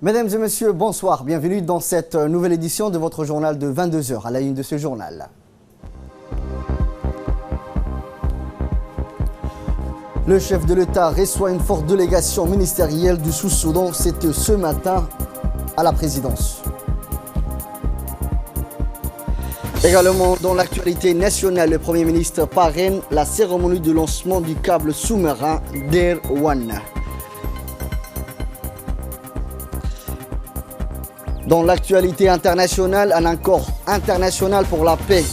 Mesdames et messieurs, bonsoir. Bienvenue dans cette nouvelle édition de votre journal de 22 h à la une de ce journal. Le chef de l'État reçoit une forte délégation ministérielle du Sud-Soudan. C'était ce matin à la présidence. Également dans l'actualité nationale, le Premier ministre parraine la cérémonie de lancement du câble sous-marin d'Air One. Dans l'actualité internationale, un accord international pour la paix.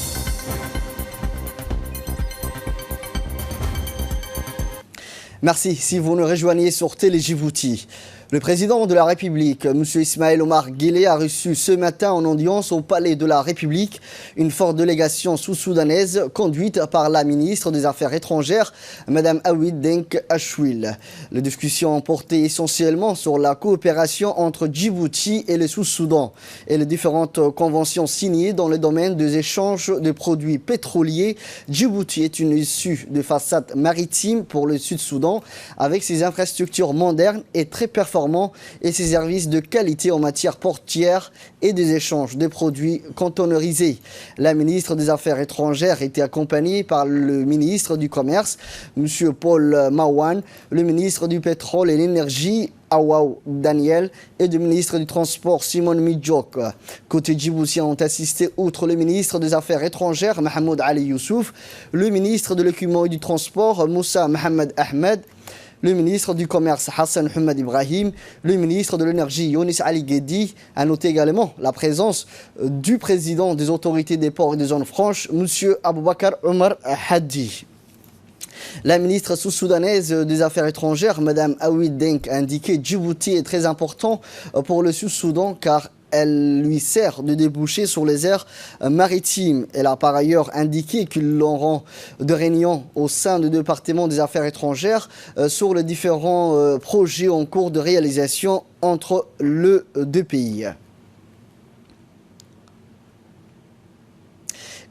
Merci si vous nous rejoignez sur Télé Djibouti. Le président de la République, M. Ismaël Omar Guelleh, a reçu ce matin en audience au Palais de la République une forte délégation sous-soudanaise conduite par la ministre des Affaires étrangères, Mme Awid Denk Ashwil. Les discussions ont porté essentiellement sur la coopération entre Djibouti et le Sud-Soudan et les différentes conventions signées dans le domaine des échanges de produits pétroliers. Djibouti est une issue de façade maritime pour le Sud-Soudan avec ses infrastructures modernes et très performantes et ses services de qualité en matière portuaire et des échanges de produits containerisés. La ministre des Affaires étrangères était accompagnée par le ministre du Commerce, M. Paul Mawan, le ministre du Pétrole et l'Énergie, Awaw Daniel, et le ministre du Transport, Simon Midjok. Côté djiboutien ont assisté, outre le ministre des Affaires étrangères, Mahmoud Ali Youssouf, le ministre de l'Équipement et du Transport, Moussa Mohamed Ahmed, le ministre du Commerce Hassan Hamad Ibrahim, le ministre de l'Énergie Younis Ali Guedi. A noté également la présence du président des autorités des ports et des zones franches, M. Aboubakar Omar Haddi. La ministre sud-soudanaise des Affaires étrangères, Mme Awid Denk, a indiqué que Djibouti est très important pour le Sud-Soudan car elle lui sert de débouché sur les aires maritimes. Elle a par ailleurs indiqué qu'ils auront de réunions au sein du département des Affaires étrangères sur les différents projets en cours de réalisation entre les deux pays.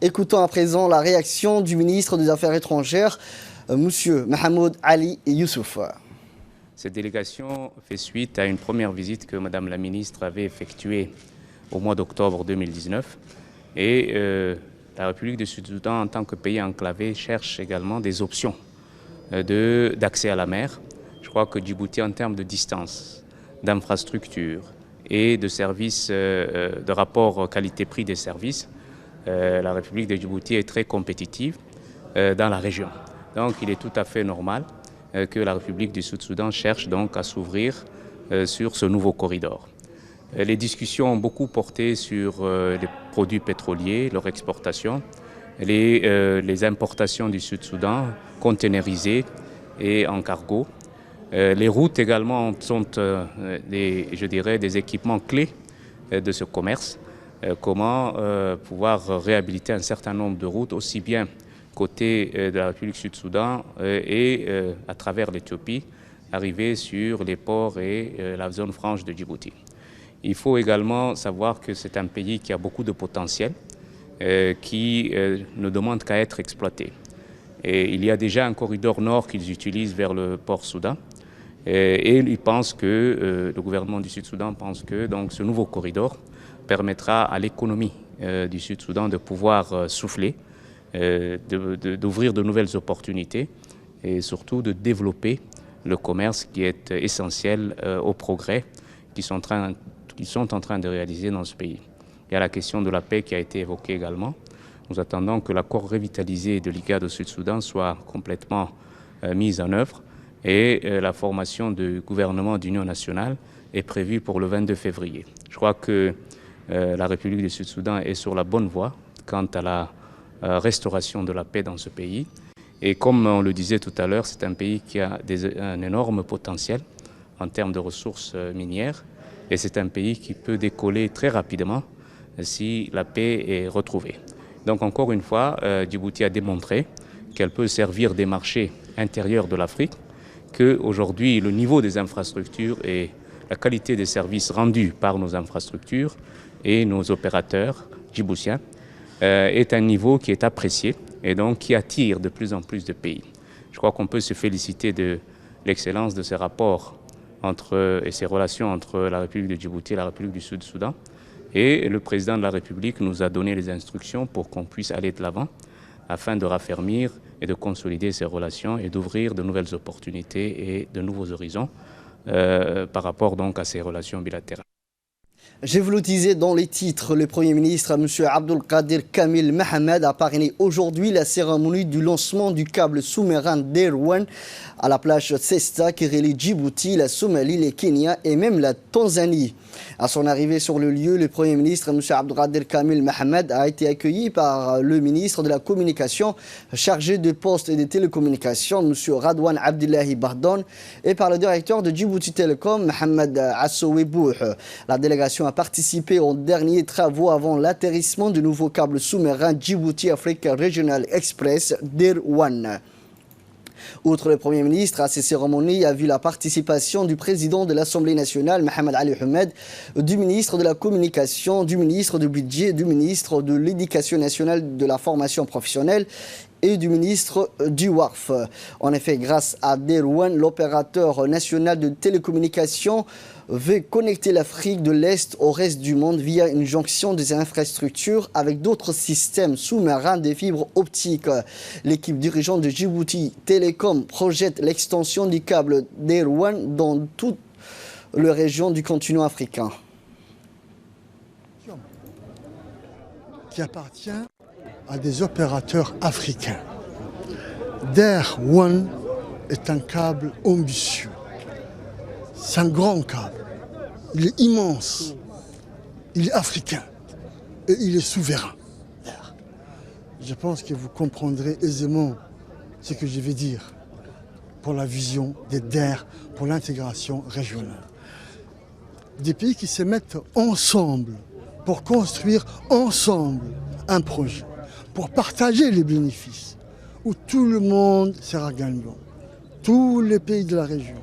Écoutons à présent la réaction du ministre des Affaires étrangères, M. Mahmoud Ali Youssouf. Cette délégation fait suite à une première visite que Mme la ministre avait effectuée au mois d'octobre 2019. Et la République du Sud-Soudan, en tant que pays enclavé, cherche également des options d'accès à la mer. Je crois que Djibouti, en termes de distance, d'infrastructure et de services, de rapport qualité-prix des services, la République de Djibouti est très compétitive dans la région. Donc il est tout à fait normal que la République du Sud-Soudan cherche donc à s'ouvrir sur ce nouveau corridor. Les discussions ont beaucoup porté sur les produits pétroliers, leur exportation, les importations du Sud-Soudan, containerisées et en cargo. Les routes également sont des équipements clés de ce commerce. Comment pouvoir réhabiliter un certain nombre de routes, aussi bien côté de la République Sud-Soudan et à travers l'Éthiopie, arriver sur les ports et la zone franche de Djibouti. Il faut également savoir que c'est un pays qui a beaucoup de potentiel, qui ne demande qu'à être exploité. Et il y a déjà un corridor nord qu'ils utilisent vers le port Soudan. Et ils pensent que, le gouvernement du Sud-Soudan pense que donc, ce nouveau corridor permettra à l'économie du Sud-Soudan de pouvoir souffler, d'ouvrir de nouvelles opportunités et surtout de développer le commerce qui est essentiel au progrès qu'ils sont en train de réaliser dans ce pays. Il y a la question de la paix qui a été évoquée également. Nous attendons que l'accord revitalisé de l'IGAD au Sud-Soudan soit complètement mis en œuvre et la formation du gouvernement d'union nationale est prévue pour le 22 février. Je crois que la République du Sud-Soudan est sur la bonne voie quant à la restauration de la paix dans ce pays. Et comme on le disait tout à l'heure, c'est un pays qui a un énorme potentiel en termes de ressources minières et c'est un pays qui peut décoller très rapidement si la paix est retrouvée. Donc encore une fois, Djibouti a démontré qu'elle peut servir des marchés intérieurs de l'Afrique, qu'aujourd'hui le niveau des infrastructures et la qualité des services rendus par nos infrastructures et nos opérateurs djiboutiens est un niveau qui est apprécié et donc qui attire de plus en plus de pays. Je crois qu'on peut se féliciter de l'excellence de ces rapports et ses relations entre la République de Djibouti et la République du Sud-Soudan. Et le président de la République nous a donné les instructions pour qu'on puisse aller de l'avant afin de raffermir et de consolider ces relations et d'ouvrir de nouvelles opportunités et de nouveaux horizons par rapport donc à ces relations bilatérales. Je vous le disais dans les titres, le Premier ministre, M. Abdulkader Kamil Mohamed, a parrainé aujourd'hui la cérémonie du lancement du câble sous-marin Deir One à la plage Cesta qui relie Djibouti, la Somalie, le Kenya et même la Tanzanie. À son arrivée sur le lieu, le Premier ministre, M. Abdulkader Kamil Mohamed, a été accueilli par le ministre de la Communication chargé de postes et des télécommunications, M. Radwan Abdullahi Bardon, et par le directeur de Djibouti Telecom, Mohamed Assowe Bouh. La délégation a participé aux derniers travaux avant l'atterrissement du nouveau câble sous-marin Djibouti-Afrique Regional Express Deir One. Outre le Premier ministre, à ces cérémonies a vu la participation du président de l'Assemblée nationale, Mohamed Ali Ahmed, du ministre de la Communication, du ministre du Budget, du ministre de l'Éducation nationale de la formation professionnelle et du ministre du WARF. En effet, grâce à Deir One, l'opérateur national de télécommunications veut connecter l'Afrique de l'Est au reste du monde via une jonction des infrastructures avec d'autres systèmes sous-marins de fibres optiques. L'équipe dirigeante de Djibouti Telecom projette l'extension du câble Deir One dans toute la région du continent africain. Qui appartient à des opérateurs africains. Deir One est un câble ambitieux. C'est un grand câble. Il est immense. Il est africain. Et il est souverain. Je pense que vous comprendrez aisément ce que je vais dire pour la vision des DER, pour l'intégration régionale. Des pays qui se mettent ensemble pour construire ensemble un projet, pour partager les bénéfices, où tout le monde sera gagnant, tous les pays de la région.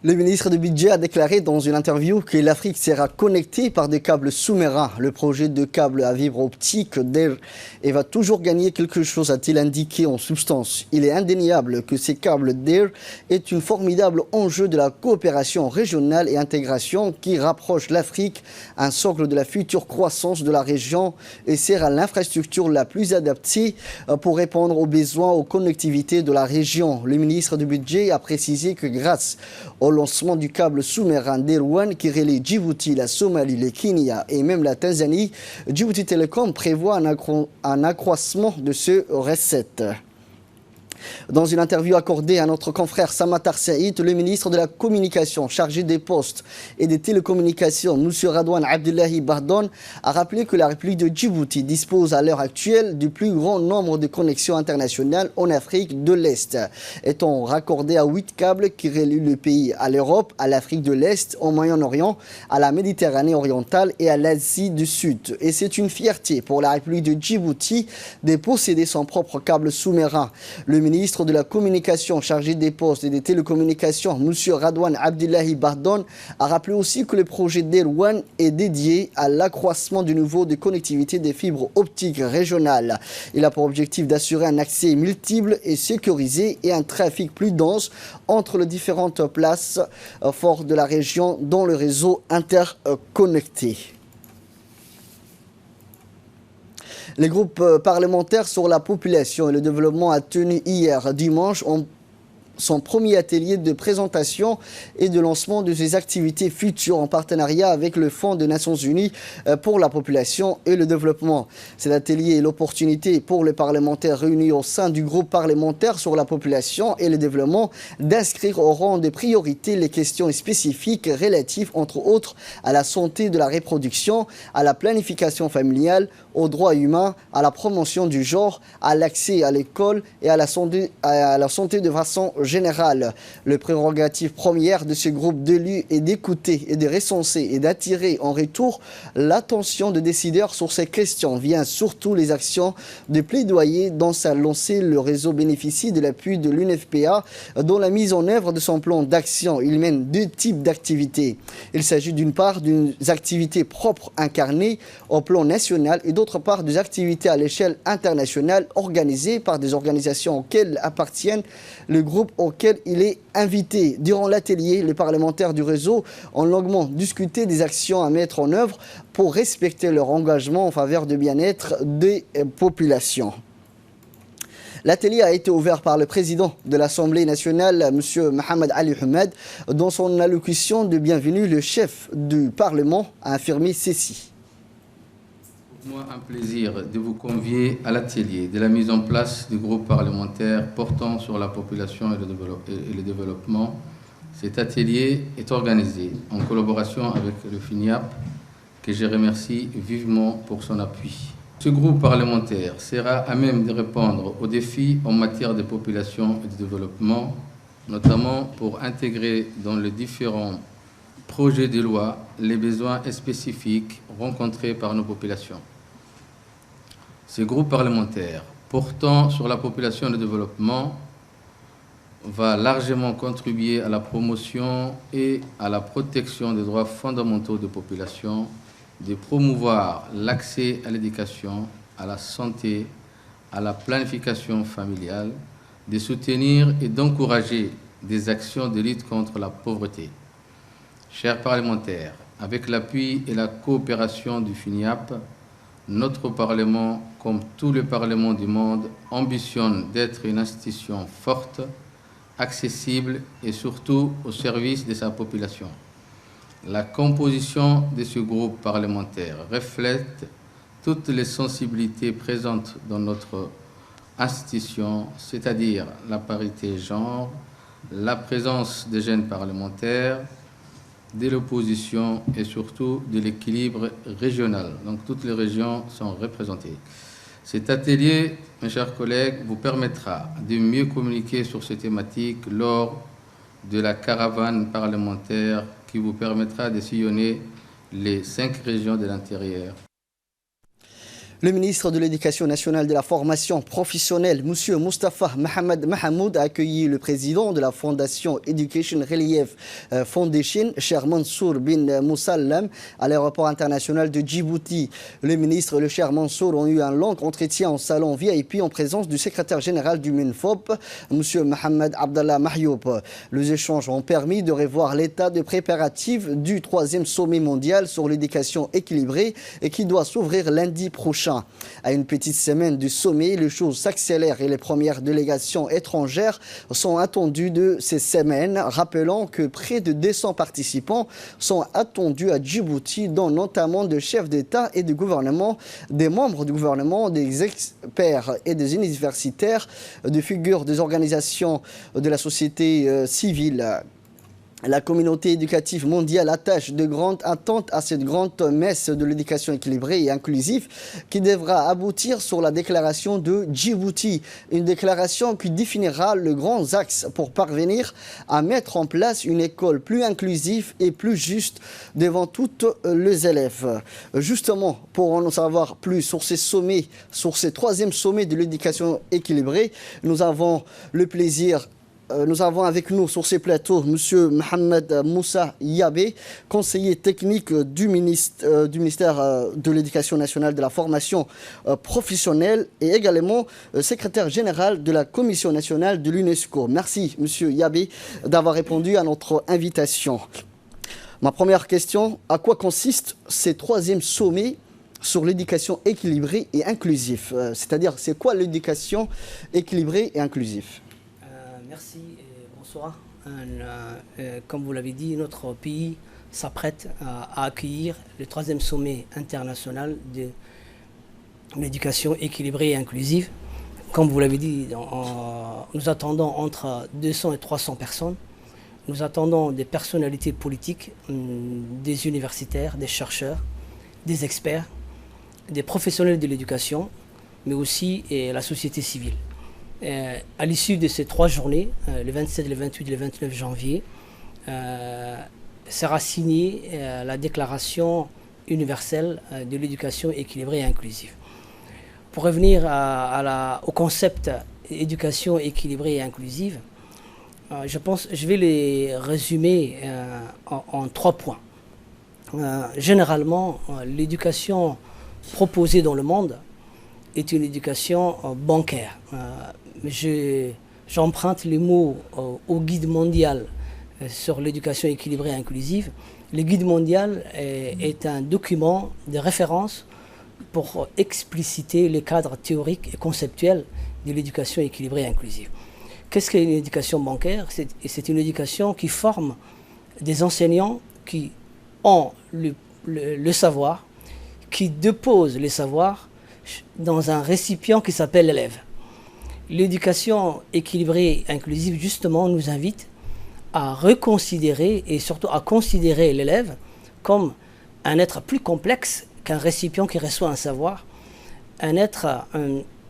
Le ministre du Budget a déclaré dans une interview que l'Afrique sera connectée par des câbles sous-marins. Le projet de câble à fibre optique Deir va toujours gagner quelque chose, a-t-il indiqué en substance. Il est indéniable que ces câbles Deir est un formidable enjeu de la coopération régionale et intégration qui rapproche l'Afrique, un socle de la future croissance de la région et sert à l'infrastructure la plus adaptée pour répondre aux besoins aux connectivités de la région. Le ministre du Budget a précisé que grâce au lancement du câble sous-marin Deir One qui relie Djibouti, la Somalie, le Kenya et même la Tanzanie, Djibouti Telecom prévoit un accroissement de ce recette. Dans une interview accordée à notre confrère Samatar Saïd, le ministre de la Communication chargé des postes et des télécommunications, M. Radwan Abdullahi Bardon, a rappelé que la République de Djibouti dispose à l'heure actuelle du plus grand nombre de connexions internationales en Afrique de l'Est, étant raccordé à 8 câbles qui relient le pays à l'Europe, à l'Afrique de l'Est, au Moyen-Orient, à la Méditerranée orientale et à l'Asie du Sud. Et c'est une fierté pour la République de Djibouti de posséder son propre câble sous-marin. Le ministre de la Communication chargé des postes et des télécommunications, M. Radwan Abdullahi Bardon, a rappelé aussi que le projet Deir One est dédié à l'accroissement du niveau de connectivité des fibres optiques régionales. Il a pour objectif d'assurer un accès multiple et sécurisé et un trafic plus dense entre les différentes places fortes de la région dans le réseau interconnecté. Les groupes parlementaires sur la population et le développement a tenu hier dimanche son premier atelier de présentation et de lancement de ses activités futures en partenariat avec le Fonds des Nations Unies pour la population et le développement. Cet atelier est l'opportunité pour les parlementaires réunis au sein du groupe parlementaire sur la population et le développement d'inscrire au rang des priorités les questions spécifiques relatives entre autres à la santé de la reproduction, à la planification familiale, aux droits humains, à la promotion du genre, à l'accès à l'école et à la santé de façon générale. Le prérogative première de ce groupe d'élus est d'écouter et de recenser et d'attirer en retour l'attention des décideurs sur ces questions via surtout les actions de plaidoyer dont a lancé le réseau bénéficie de l'appui de l'UNFPA dans la mise en œuvre de son plan d'action. Il mène 2 types d'activités. Il s'agit d'une part d'une activité propre incarnée au plan national et d'autre d'autre part des activités à l'échelle internationale organisées par des organisations auxquelles appartiennent le groupe auquel il est invité. Durant l'atelier, les parlementaires du réseau ont longuement discuté des actions à mettre en œuvre pour respecter leur engagement en faveur du bien-être des populations. L'atelier a été ouvert par le président de l'Assemblée nationale, M. Mohamed Ali Hamed. Dans son allocution de bienvenue, le chef du Parlement a affirmé ceci. Pour moi, un plaisir de vous convier à l'atelier de la mise en place du groupe parlementaire portant sur la population et le développement. Cet atelier est organisé en collaboration avec le FINIAP, que je remercie vivement pour son appui. Ce groupe parlementaire sera à même de répondre aux défis en matière de population et de développement, notamment pour intégrer dans les différents projets de loi les besoins spécifiques rencontrés par nos populations. Ce groupe parlementaire portant sur la population et le développement va largement contribuer à la promotion et à la protection des droits fondamentaux des populations, de promouvoir l'accès à l'éducation, à la santé, à la planification familiale, de soutenir et d'encourager des actions de lutte contre la pauvreté. Chers parlementaires, avec l'appui et la coopération du FINIAP, notre Parlement, comme tous les parlements du monde, ambitionne d'être une institution forte, accessible et surtout au service de sa population. La composition de ce groupe parlementaire reflète toutes les sensibilités présentes dans notre institution, c'est-à-dire la parité genre, la présence des jeunes parlementaires, de l'opposition et surtout de l'équilibre régional. Donc toutes les régions sont représentées. Cet atelier, mes chers collègues, vous permettra de mieux communiquer sur ces thématiques lors de la caravane parlementaire qui vous permettra de sillonner les 5 régions de l'intérieur. Le ministre de l'Éducation nationale de la formation professionnelle, M. Moustapha Mohamed Mahamoud, a accueilli le président de la Fondation Education Relief Foundation, cher Mansour bin Moussallam, à l'aéroport international de Djibouti. Le ministre et le cher Mansour ont eu un long entretien en salon VIP en présence du secrétaire général du MINFOP, M. Mohamed Abdallah Mahyoub. Les échanges ont permis de revoir l'état de préparatifs du 3e sommet mondial sur l'éducation équilibrée et qui doit s'ouvrir lundi prochain. À une petite semaine du sommet, les choses s'accélèrent et les premières délégations étrangères sont attendues de ces semaines, rappelant que près de 200 participants sont attendus à Djibouti, dont notamment des chefs d'État et de gouvernement, des membres du gouvernement, des experts et des universitaires, des figures des organisations de la société civile. La communauté éducative mondiale attache de grandes attentes à cette grande messe de l'éducation équilibrée et inclusive qui devra aboutir sur la déclaration de Djibouti. Une déclaration qui définira le grand axe pour parvenir à mettre en place une école plus inclusive et plus juste devant tous les élèves. Justement, pour en savoir plus sur ces sommets, sur ces 3e sommets de l'éducation équilibrée, nous avons le plaisir. Nous avons avec nous sur ces plateaux M. Mohamed Moussa Yabé, conseiller technique du ministère de l'Éducation nationale de la formation professionnelle et également secrétaire général de la Commission nationale de l'UNESCO. Merci M. Yabé d'avoir répondu à notre invitation. Ma première question, à quoi consiste ces 3e sommets sur l'éducation équilibrée et inclusive? C'est-à-dire, c'est quoi l'éducation équilibrée et inclusive? Merci et bonsoir. Comme vous l'avez dit, notre pays s'apprête à accueillir le 3e sommet international de l'éducation équilibrée et inclusive. Comme vous l'avez dit, nous attendons entre 200 et 300 personnes. Nous attendons des personnalités politiques, des universitaires, des chercheurs, des experts, des professionnels de l'éducation, mais aussi la société civile. À l'issue de ces 3 journées, le 27, le 28 et le 29 janvier, sera signée la déclaration universelle de l'éducation équilibrée et inclusive. Pour revenir au concept éducation équilibrée et inclusive, je vais les résumer en 3 points. Généralement, l'éducation proposée dans le monde est une éducation bancaire. J'emprunte les mots au guide mondial sur l'éducation équilibrée et inclusive. Le guide mondial est un document de référence pour expliciter les cadres théoriques et conceptuels de l'éducation équilibrée et inclusive. Qu'est-ce qu'une éducation bancaire? C'est une éducation qui forme des enseignants qui ont le savoir, qui déposent les savoirs dans un récipient qui s'appelle l'élève. L'éducation équilibrée et inclusive, justement, nous invite à reconsidérer et surtout à considérer l'élève comme un être plus complexe qu'un récipient qui reçoit un savoir, un être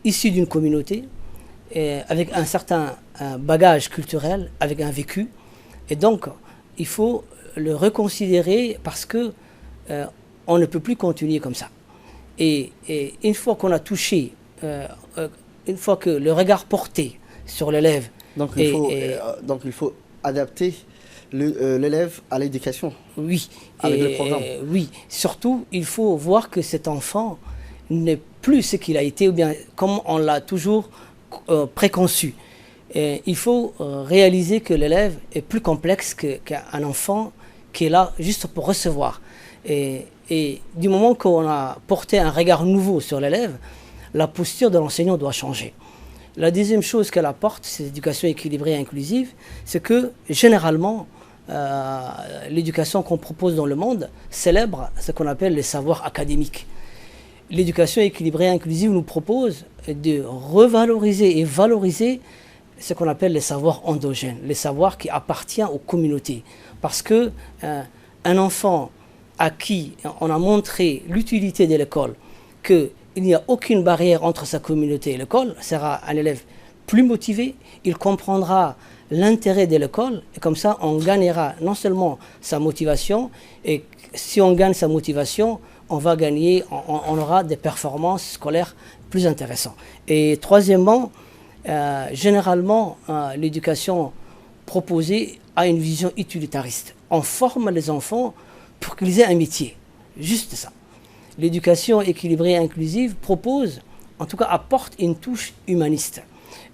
issu d'une communauté, avec un certain bagage culturel, avec un vécu. Et donc, il faut le reconsidérer parce que on ne peut plus continuer comme ça. Et une fois qu'on a touché, une fois que le regard porté sur l'élève... Donc il faut adapter l'élève à l'éducation. Oui. Avec le programme. Oui. Surtout, il faut voir que cet enfant n'est plus ce qu'il a été, ou bien comme on l'a toujours préconçu. Il faut réaliser que l'élève est plus complexe qu'un enfant qui est là juste pour recevoir. Et du moment qu'on a porté un regard nouveau sur l'élève, la posture de l'enseignant doit changer. La deuxième chose qu'elle apporte, c'est l'éducation équilibrée et inclusive, c'est que généralement, l'éducation qu'on propose dans le monde célèbre ce qu'on appelle les savoirs académiques. L'éducation équilibrée et inclusive nous propose de revaloriser et valoriser ce qu'on appelle les savoirs endogènes, les savoirs qui appartiennent aux communautés. Parce que un enfant à qui on a montré l'utilité de l'école, qu'il n'y a aucune barrière entre sa communauté et l'école, sera un élève plus motivé, il comprendra l'intérêt de l'école, et comme ça on gagnera non seulement sa motivation, et si on gagne sa motivation, on va gagner, on aura des performances scolaires plus intéressantes. Et troisièmement, généralement, l'éducation proposée a une vision utilitariste. On forme les enfants pour qu'ils aient un métier. Juste ça. L'éducation équilibrée et inclusive propose, en tout cas apporte une touche humaniste.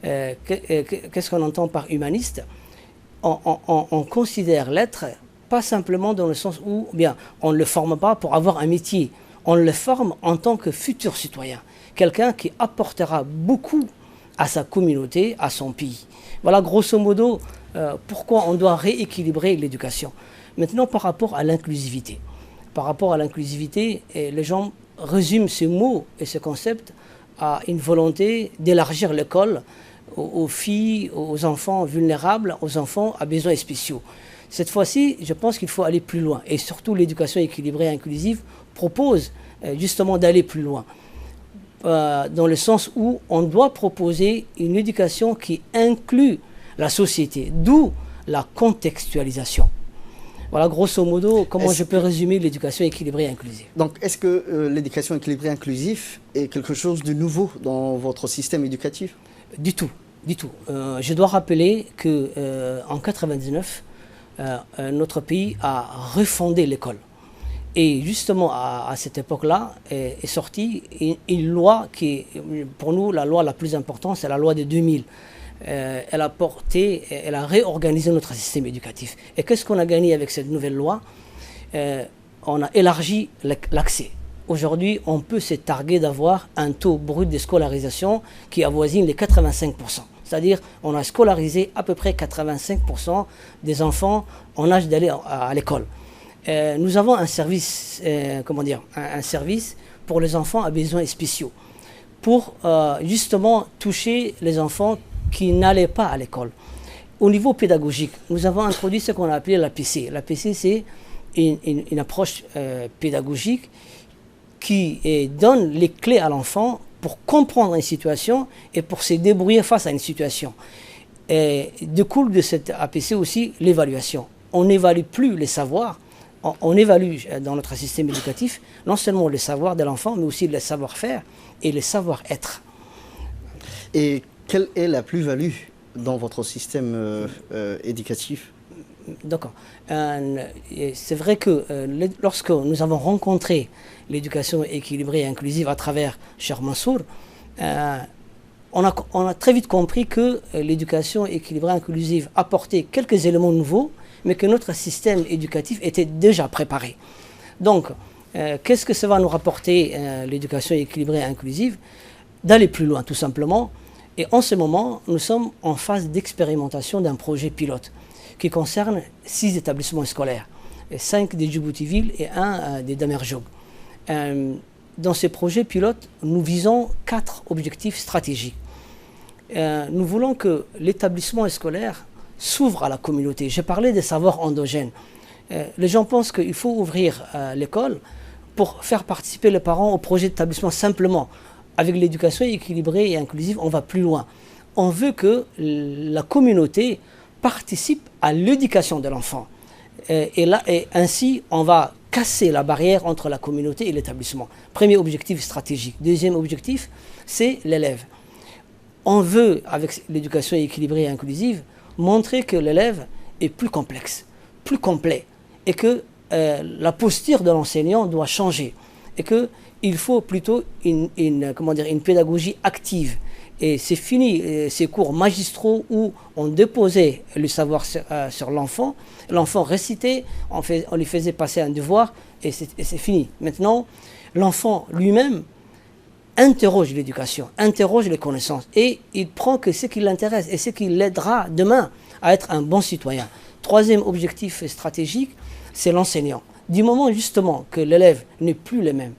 Qu'est-ce qu'on entend par humaniste? On considère l'être pas simplement dans le sens où bien, on ne le forme pas pour avoir un métier. On le forme en tant que futur citoyen. Quelqu'un qui apportera beaucoup à sa communauté, à son pays. Voilà grosso modo pourquoi on doit rééquilibrer l'éducation. Maintenant, par rapport à l'inclusivité. Par rapport à l'inclusivité, les gens résument ce mot et ce concept à une volonté d'élargir l'école aux filles, aux enfants vulnérables, aux enfants à besoins spéciaux. Cette fois-ci, je pense qu'il faut aller plus loin. Et surtout, l'éducation équilibrée et inclusive propose justement d'aller plus loin. Dans le sens où on doit proposer une éducation qui inclut la société, d'où la contextualisation. Voilà, grosso modo, comment je peux résumer l'éducation équilibrée et inclusive. Donc, est-ce que l'éducation équilibrée et inclusive est quelque chose de nouveau dans votre système éducatif? Du tout, du tout. Je dois rappeler qu'en 1999, notre pays a refondé l'école. Et justement, à cette époque-là, est sortie une loi qui est, pour nous, la loi la plus importante, c'est la loi de 2000. Elle a réorganisé notre système éducatif. Et qu'est-ce qu'on a gagné avec cette nouvelle loi? On a élargi l'accès. Aujourd'hui, on peut se targuer d'avoir un taux brut de scolarisation qui avoisine les 85%. C'est-à-dire on a scolarisé à peu près 85% des enfants en âge d'aller à l'école. Nous avons un service, un service pour les enfants à besoins spéciaux, pour justement toucher les enfants qui n'allaient pas à l'école. Au niveau pédagogique, nous avons introduit ce qu'on a appelé l'APC. L'APC, c'est une approche pédagogique qui donne les clés à l'enfant pour comprendre une situation et pour se débrouiller face à une situation. Et découle de cette APC aussi l'évaluation. On n'évalue plus les savoirs, on évalue dans notre système éducatif non seulement le savoir de l'enfant, mais aussi le savoir-faire et le savoir-être. Et quelle est la plus-value dans votre système éducatif? D'accord. C'est vrai que lorsque nous avons rencontré l'éducation équilibrée et inclusive à travers Cheikh Mansour, on a très vite compris que l'éducation équilibrée et inclusive apportait quelques éléments nouveaux, mais que notre système éducatif était déjà préparé. Donc, qu'est-ce que ça va nous rapporter, l'éducation équilibrée et inclusive? D'aller plus loin, tout simplement. Et en ce moment, nous sommes en phase d'expérimentation d'un projet pilote qui concerne 6 établissements scolaires, 5 des Djibouti-Ville et 1 des Damerjoug. Dans ces projets pilotes, nous visons 4 objectifs stratégiques. Nous voulons que l'établissement scolaire s'ouvre à la communauté. J'ai parlé des savoirs endogènes. Les gens pensent qu'il faut ouvrir l'école pour faire participer les parents au projet d'établissement simplement. Avec l'éducation équilibrée et inclusive, on va plus loin. On veut que la communauté participe à l'éducation de l'enfant. Et ainsi, on va casser la barrière entre la communauté et l'établissement. Premier objectif stratégique. Deuxième objectif, c'est l'élève. On veut, avec l'éducation équilibrée et inclusive, montrer que l'élève est plus complexe, plus complet, et que la posture de l'enseignant doit changer, et qu'il faut plutôt une pédagogie active. Et c'est fini ces cours magistraux où on déposait le savoir sur l'enfant, l'enfant récitait, on lui faisait passer un devoir, et c'est fini. Maintenant, l'enfant lui-même interroge l'éducation, interroge les connaissances, et il prend que ce qui l'intéresse et ce qui l'aidera demain à être un bon citoyen. Troisième objectif stratégique, c'est l'enseignant. Du moment justement que l'élève n'est plus le même,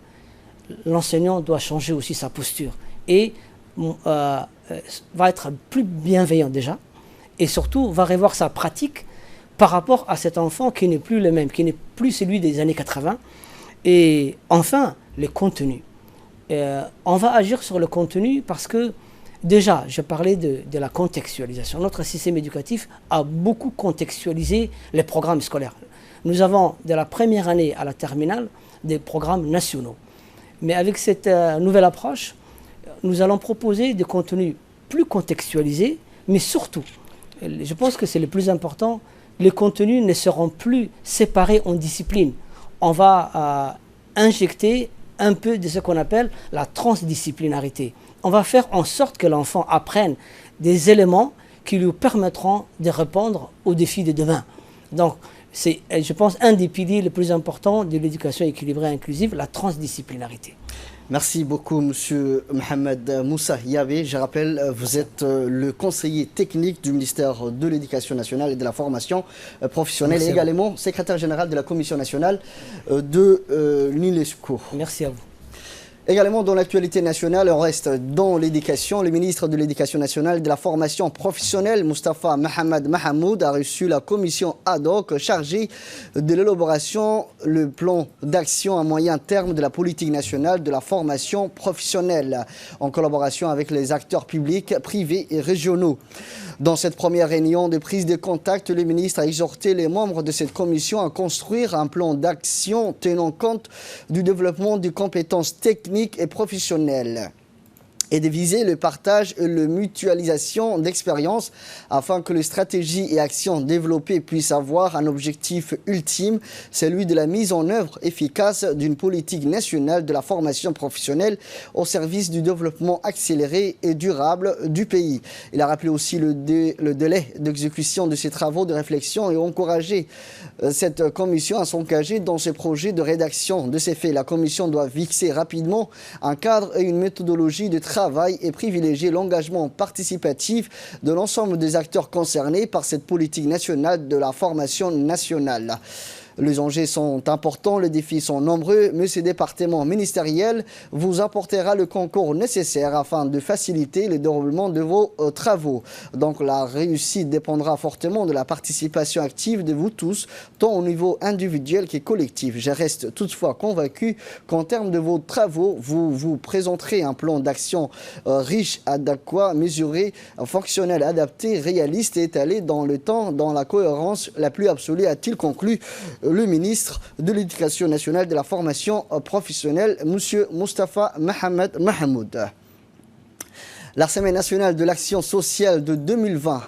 l'enseignant doit changer aussi sa posture et va être plus bienveillant déjà, et surtout va revoir sa pratique par rapport à cet enfant qui n'est plus le même, qui n'est plus celui des années 80. Et enfin, les contenus. On va agir sur le contenu parce que déjà, je parlais de la contextualisation. Notre système éducatif a beaucoup contextualisé les programmes scolaires. Nous avons, de la première année à la terminale, des programmes nationaux. Mais avec cette nouvelle approche, nous allons proposer des contenus plus contextualisés, mais surtout, je pense que c'est le plus important, les contenus ne seront plus séparés en disciplines. On va injecter un peu de ce qu'on appelle la transdisciplinarité. On va faire en sorte que l'enfant apprenne des éléments qui lui permettront de répondre aux défis de demain. Donc, c'est, je pense, un des piliers les plus importants de l'éducation équilibrée et inclusive, la transdisciplinarité. Merci beaucoup, Monsieur Mohamed Moussa Yavé. Je rappelle, vous êtes le conseiller technique du ministère de l'Éducation nationale et de la formation professionnelle. Merci et également secrétaire général de la Commission nationale de l'UNESCO. Merci à vous. Également dans l'actualité nationale, on reste dans l'éducation. Le ministre de l'Éducation nationale et de la formation professionnelle, Moustapha Mohamed Mahamoud, a reçu la commission ad hoc chargée de l'élaboration du plan d'action à moyen terme de la politique nationale de la formation professionnelle, en collaboration avec les acteurs publics, privés et régionaux. Dans cette première réunion de prise de contact, le ministre a exhorté les membres de cette commission à construire un plan d'action tenant compte du développement des compétences techniques et professionnelles et de viser le partage et la mutualisation d'expériences afin que les stratégies et actions développées puissent avoir un objectif ultime, celui de la mise en œuvre efficace d'une politique nationale de la formation professionnelle au service du développement accéléré et durable du pays. Il a rappelé aussi le délai d'exécution de ces travaux de réflexion et encouragé cette commission à s'engager dans ses projets de rédaction. De ces faits, la commission doit fixer rapidement un cadre et une méthodologie de travail et privilégier l'engagement participatif de l'ensemble des acteurs concernés par cette politique nationale de la formation nationale. Les enjeux sont importants, les défis sont nombreux, mais ce département ministériel vous apportera le concours nécessaire afin de faciliter le déroulement de vos travaux. Donc la réussite dépendra fortement de la participation active de vous tous, tant au niveau individuel que collectif. Je reste toutefois convaincu qu'en termes de vos travaux, vous vous présenterez un plan d'action riche, adéquat, mesuré, fonctionnel, adapté, réaliste et étalé dans le temps, dans la cohérence la plus absolue, a-t-il conclu le ministre de l'Éducation nationale et de la formation professionnelle, M. Moustapha Mohamed Mahamoud. La Semaine nationale de l'action sociale de 2020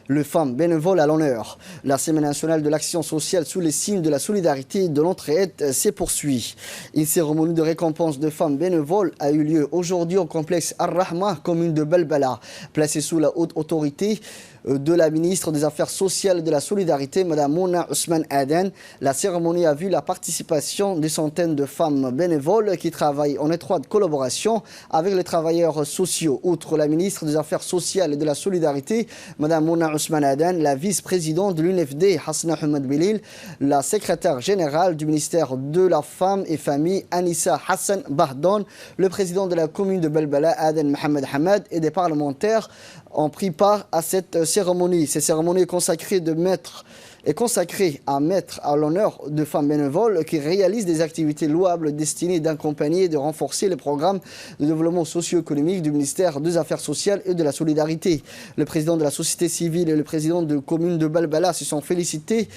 les femmes bénévoles à l'honneur. La Semaine nationale de l'action sociale sous les signes de la solidarité et de l'entraide s'est poursuivie. Une cérémonie de récompense de femmes bénévoles a eu lieu aujourd'hui au complexe Ar-Rahma, commune de Belbala, placée sous la haute autorité de la ministre des Affaires sociales et de la Solidarité, Mme Mouna Ousmane Aden. La cérémonie a vu la participation de centaines de femmes bénévoles qui travaillent en étroite collaboration avec les travailleurs sociaux. Outre la ministre des Affaires sociales et de la Solidarité, Mme Mouna Ousmane Aden, la vice-présidente de l'UNFD, Hasna Ahmed Bilil, la secrétaire générale du ministère de la Femme et Famille, Anissa Hassan Bahdon, le président de la commune de Belbala, Aden Mohamed Hamad, et des parlementaires ont pris part à cette cérémonie. Cette cérémonie est consacrée à mettre à l'honneur de femmes bénévoles qui réalisent des activités louables destinées d'accompagner et de renforcer les programmes de développement socio-économique du ministère des Affaires sociales et de la Solidarité. Le président de la société civile et le président de la commune de Belbala se sont félicités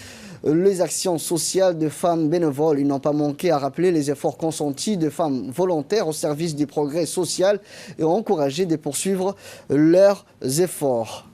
les actions sociales de femmes bénévoles. Ils n'ont pas manqué à rappeler les efforts consentis de femmes volontaires au service du progrès social et ont encouragé de poursuivre leurs efforts.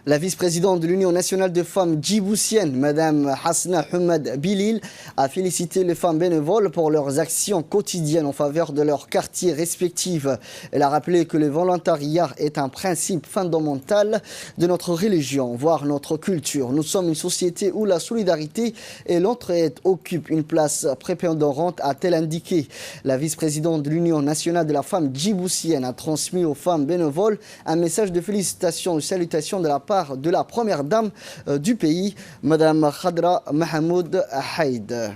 La vice-présidente de l'Union nationale de femmes djiboutiennes, Mme Hasna Ahmed Bilil, a félicité les femmes bénévoles pour leurs actions quotidiennes en faveur de leurs quartiers respectifs. Elle a rappelé que le volontariat est un principe fondamental de notre religion, voire notre culture. Nous sommes une société où la solidarité et l'entraide occupent une place prépondérante, a-t-elle indiqué. La vice-présidente de l'Union nationale de la femme djiboutienne a transmis aux femmes bénévoles un message de félicitations et salutations de la part de la première dame du pays, Mme Khadra Mahmoud Haïd.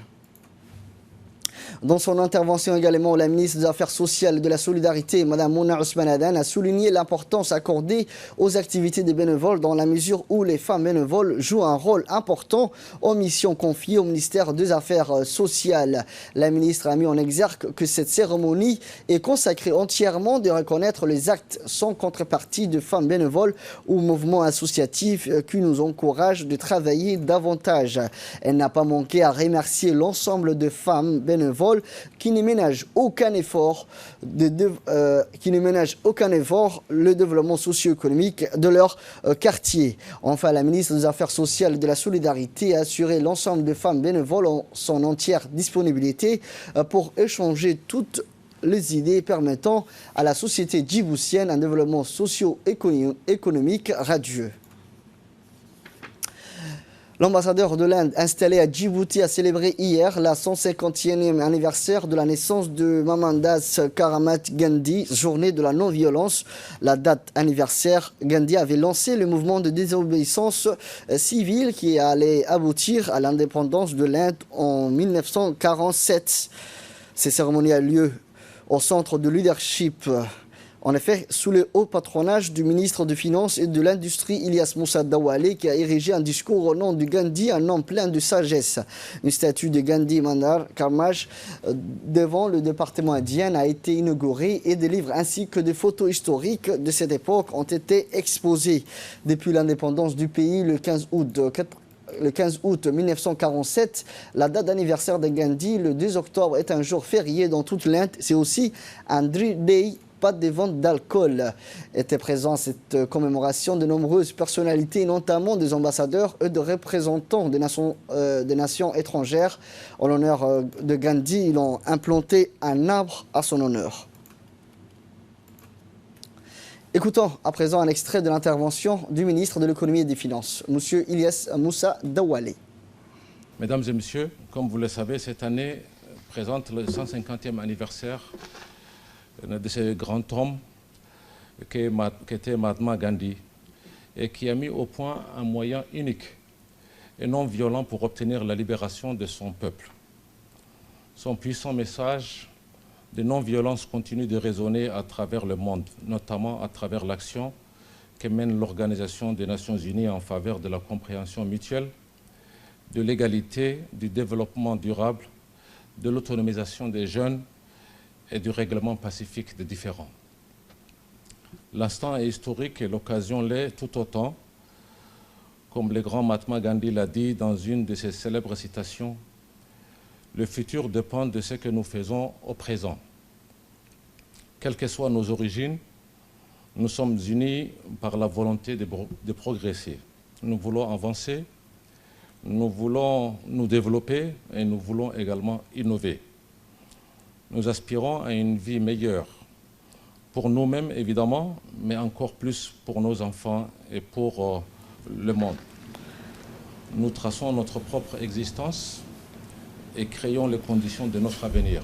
Dans son intervention également, la ministre des Affaires sociales et de la Solidarité, Mme Mouna Ousmane Aden, a souligné l'importance accordée aux activités des bénévoles dans la mesure où les femmes bénévoles jouent un rôle important aux missions confiées au ministère des Affaires sociales. La ministre a mis en exergue que cette cérémonie est consacrée entièrement de reconnaître les actes sans contrepartie de femmes bénévoles ou mouvements associatifs qui nous encouragent de travailler davantage. Elle n'a pas manqué à remercier l'ensemble de femmes bénévoles qui ne ménagent aucun effort le développement socio-économique de leur quartier. Enfin, la ministre des Affaires sociales et de la Solidarité a assuré l'ensemble des femmes bénévoles en son entière disponibilité pour échanger toutes les idées permettant à la société djiboutienne un développement socio-économique radieux. L'ambassadeur de l'Inde installé à Djibouti a célébré hier la 150e anniversaire de la naissance de Mohandas Karamat Gandhi, journée de la non-violence. La date anniversaire, Gandhi avait lancé le mouvement de désobéissance civile qui allait aboutir à l'indépendance de l'Inde en 1947. Cette cérémonie a lieu au centre de leadership. En effet, sous le haut patronage du ministre des Finances et de l'Industrie, Ilyas Moussa Dawale, qui a érigé un discours au nom de Gandhi, un homme plein de sagesse. Une statue de Gandhi Mandar Karmaj devant le département indien a été inaugurée et des livres ainsi que des photos historiques de cette époque ont été exposés. Depuis l'indépendance du pays, le 15 août 1947, la date d'anniversaire de Gandhi, le 2 octobre, est un jour férié dans toute l'Inde. C'est aussi un Dry Day. Pas de vente d'alcool. Étaient présents à cette commémoration de nombreuses personnalités, notamment des ambassadeurs et de représentants des nations étrangères. En l'honneur de Gandhi, ils ont implanté un arbre à son honneur. Écoutons à présent un extrait de l'intervention du ministre de l'économie et des finances, M. Ilyas Moussa Dawale. Mesdames et messieurs, comme vous le savez, cette année présente le 150e anniversaire de ce grand homme qui était Mahatma Gandhi et qui a mis au point un moyen unique et non violent pour obtenir la libération de son peuple. Son puissant message de non-violence continue de résonner à travers le monde, notamment à travers l'action que mène l'Organisation des Nations Unies en faveur de la compréhension mutuelle, de l'égalité, du développement durable, de l'autonomisation des jeunes et du règlement pacifique des différends. L'instant est historique et l'occasion l'est tout autant. Comme le grand Mahatma Gandhi l'a dit dans une de ses célèbres citations, Le futur dépend de ce que nous faisons au présent. Quelles que soient nos origines, nous sommes unis par la volonté de progresser. Nous voulons avancer, nous voulons nous développer et nous voulons également innover. Nous aspirons à une vie meilleure, pour nous-mêmes évidemment, mais encore plus pour nos enfants et pour le monde. Nous traçons notre propre existence et créons les conditions de notre avenir.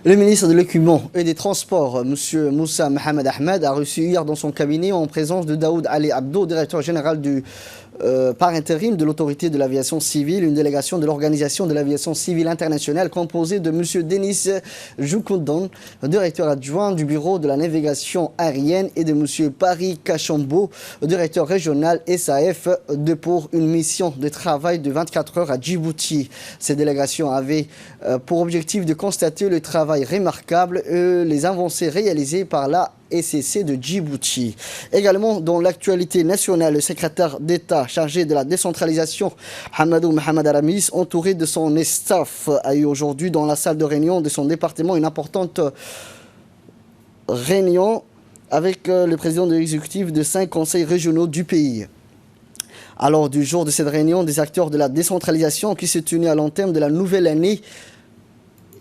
Le ministre de l'Occupement et des Transports, M. Moussa Mohamed Ahmed, a reçu hier dans son cabinet en présence de Daoud Ali Abdo, directeur général par intérim de l'autorité de l'aviation civile, une délégation de l'Organisation de l'aviation civile internationale composée de M. Denis Joukoudon, directeur adjoint du bureau de la navigation aérienne, et de M. Paris Kachambo, directeur régional SAF, pour une mission de travail de 24 heures à Djibouti. Ces délégations avaient pour objectif de constater le travail remarquable et les avancées réalisées par la SCC de Djibouti. Également, dans l'actualité nationale, le secrétaire d'État chargé de la décentralisation, Hamadou Mohamed Aramis, entouré de son staff, a eu aujourd'hui dans la salle de réunion de son département une importante réunion avec le président de l'exécutif de 5 conseils régionaux du pays. Alors, du jour de cette réunion, des acteurs de la décentralisation qui se tenaient à long terme de la nouvelle année,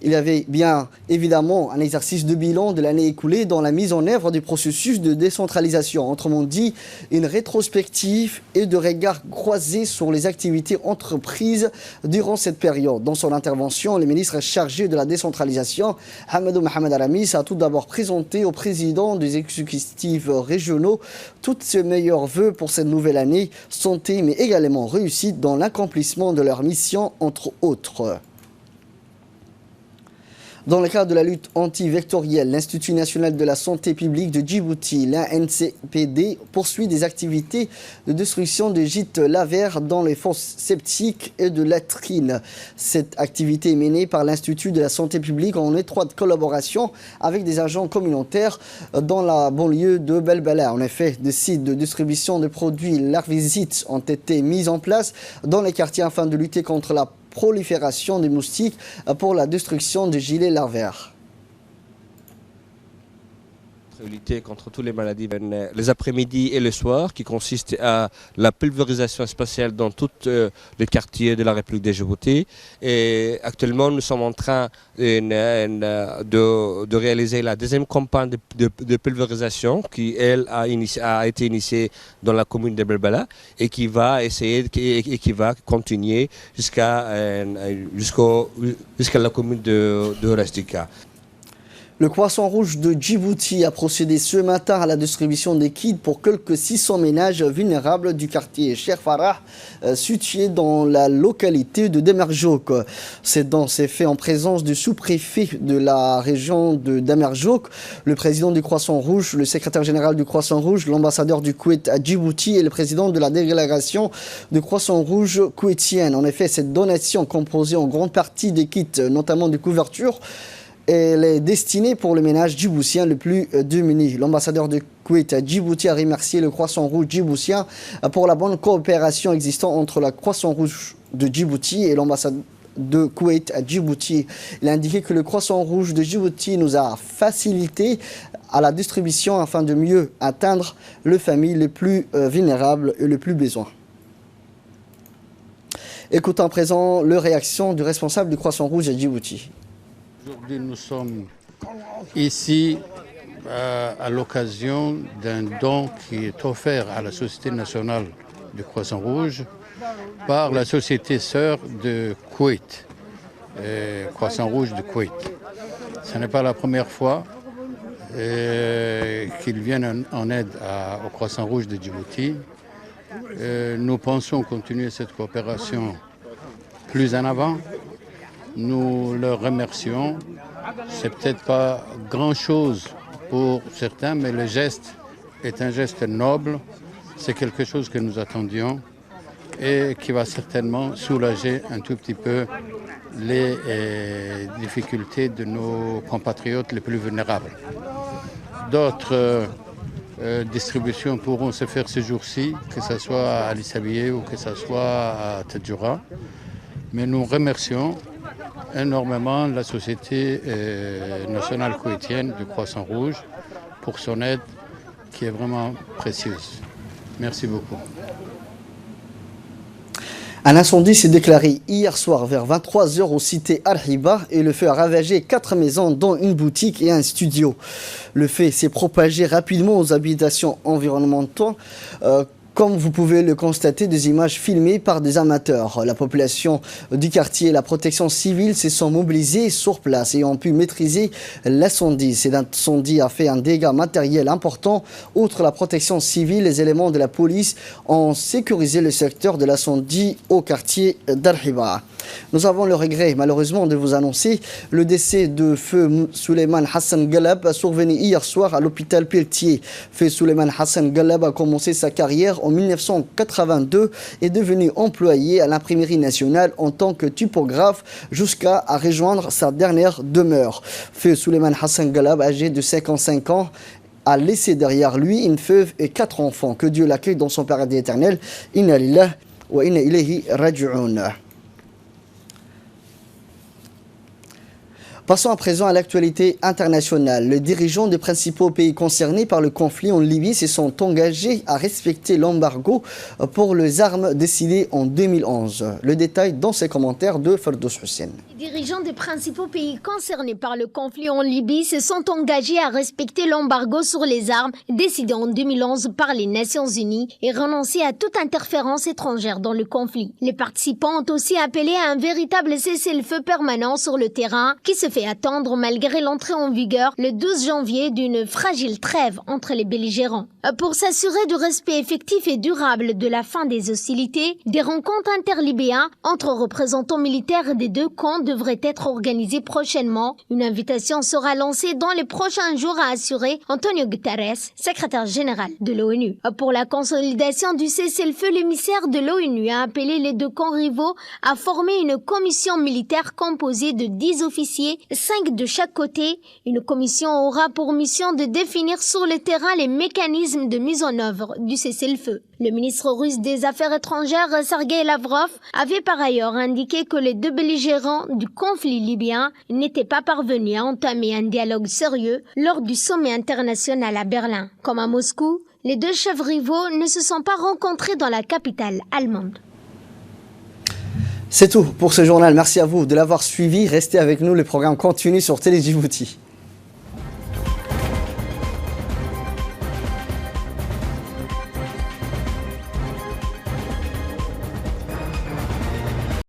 il y avait bien évidemment un exercice de bilan de l'année écoulée dans la mise en œuvre du processus de décentralisation. Autrement dit, une rétrospective et de regard croisés sur les activités entreprises durant cette période. Dans son intervention, le ministre chargé de la décentralisation, Hamadou Mohamed Aramis, a tout d'abord présenté au président des exécutifs régionaux tous ses meilleurs vœux pour cette nouvelle année, santé mais également réussite dans l'accomplissement de leur mission, entre autres. Dans le cadre de la lutte anti-vectorielle, l'Institut national de la santé publique de Djibouti, l'INCPD, poursuit des activités de destruction de gîtes lavaires dans les fosses septiques et de latrines. Cette activité est menée par l'Institut de la santé publique en étroite collaboration avec des agents communautaires dans la banlieue de Belbala. En effet, des sites de distribution de produits larvicides ont été mis en place dans les quartiers afin de lutter contre la prolifération des moustiques pour la destruction des gilets larvaires. Lutter contre toutes les maladies les après-midi et le soir, qui consiste à la pulvérisation spatiale dans tous les quartiers de la République de Djibouti. Et actuellement, nous sommes en train de réaliser la deuxième campagne de pulvérisation qui, elle, a été initiée dans la commune de Belbala et qui va essayer et qui va continuer jusqu'à la commune de Rastika. Le Croissant Rouge de Djibouti a procédé ce matin à la distribution des kits pour quelques 600 ménages vulnérables du quartier Cheikh Farah, situé dans la localité de Damerjouk. C'est fait en présence du sous-préfet de la région de Damerjouk, le président du Croissant Rouge, le secrétaire général du Croissant Rouge, l'ambassadeur du Koweït à Djibouti et le président de la délégation du Croissant Rouge koweïtienne. En effet, cette donation, composée en grande partie des kits, notamment de couvertures, elle est destinée pour le ménage djiboutien le plus démuni. L'ambassadeur de Koweït à Djibouti a remercié le Croissant Rouge djiboutien pour la bonne coopération existant entre la Croissant Rouge de Djibouti et l'ambassade de Koweït à Djibouti. Il a indiqué que le Croissant Rouge de Djibouti nous a facilité à la distribution afin de mieux atteindre les familles les plus vulnérables et les plus besoin. Écoutons à présent les réactions du responsable du Croissant Rouge à Djibouti. Aujourd'hui, nous sommes ici à l'occasion d'un don qui est offert à la Société nationale du Croissant Rouge par la société sœur de Koweït, Croissant Rouge de Koweït. Ce n'est pas la première fois qu'ils viennent en aide au Croissant Rouge de Djibouti. Nous pensons continuer cette coopération plus en avant. Nous leur remercions. C'est peut-être pas grand-chose pour certains, mais le geste est un geste noble. C'est quelque chose que nous attendions et qui va certainement soulager un tout petit peu les difficultés de nos compatriotes les plus vulnérables. D'autres distributions pourront se faire ce jour-ci, que ce soit à Lissabié ou que ce soit à Tadjoura. Mais nous remercions énormément la Société nationale koweïtienne du Croissant Rouge pour son aide qui est vraiment précieuse. Merci beaucoup. Un incendie s'est déclaré hier soir vers 23h au cité Al-Hiba et le feu a ravagé 4 maisons dont une boutique et un studio. Le feu s'est propagé rapidement aux habitations environnementales. Comme vous pouvez le constater, des images filmées par des amateurs. La population du quartier et la protection civile se sont mobilisées sur place et ont pu maîtriser l'incendie. Cet incendie a fait un dégât matériel important. Outre la protection civile, les éléments de la police ont sécurisé le secteur de l'incendie au quartier d'Al-Hiba. Nous avons le regret, malheureusement, de vous annoncer le décès de feu Souleymane Hassan Galab, survenu hier soir à l'hôpital Pelletier. Feu Souleymane Hassan Galab a commencé sa carrière en 1982 et est devenu employé à l'imprimerie nationale en tant que typographe jusqu'à rejoindre sa dernière demeure. Feu Souleymane Hassan Galab, âgé de 55 ans, a laissé derrière lui une veuve et 4 enfants. Que Dieu l'accueille dans son paradis éternel. Inna lillahi wa inna ilayhi raji'un. Passons à présent à l'actualité internationale. Les dirigeants des principaux pays concernés par le conflit en Libye se sont engagés à respecter l'embargo pour les armes décidé en 2011. Le détail dans ces commentaires de Ferdous Hussein. Les dirigeants des principaux pays concernés par le conflit en Libye se sont engagés à respecter l'embargo sur les armes décidé en 2011 par les Nations Unies et renoncer à toute interférence étrangère dans le conflit. Les participants ont aussi appelé à un véritable cessez-le-feu permanent sur le terrain qui se fait attendre malgré l'entrée en vigueur le 12 janvier d'une fragile trêve entre les belligérants. Pour s'assurer du respect effectif et durable de la fin des hostilités, des rencontres interlibéennes entre représentants militaires des deux camps devraient être organisées prochainement. Une invitation sera lancée dans les prochains jours, a assuré Antonio Guterres, secrétaire général de l'ONU. Pour la consolidation du cessez-le-feu, l'émissaire de l'ONU a appelé les deux camps rivaux à former une commission militaire composée de 10 officiers, 5 de chaque côté. Une commission aura pour mission de définir sur le terrain les mécanismes de mise en œuvre du cessez-le-feu. Le ministre russe des Affaires étrangères, Sergei Lavrov, avait par ailleurs indiqué que les deux belligérants du conflit libyen n'étaient pas parvenus à entamer un dialogue sérieux lors du sommet international à Berlin. Comme à Moscou, les deux chefs rivaux ne se sont pas rencontrés dans la capitale allemande. C'est tout pour ce journal. Merci à vous de l'avoir suivi. Restez avec nous, le programme continue sur Télé Djibouti.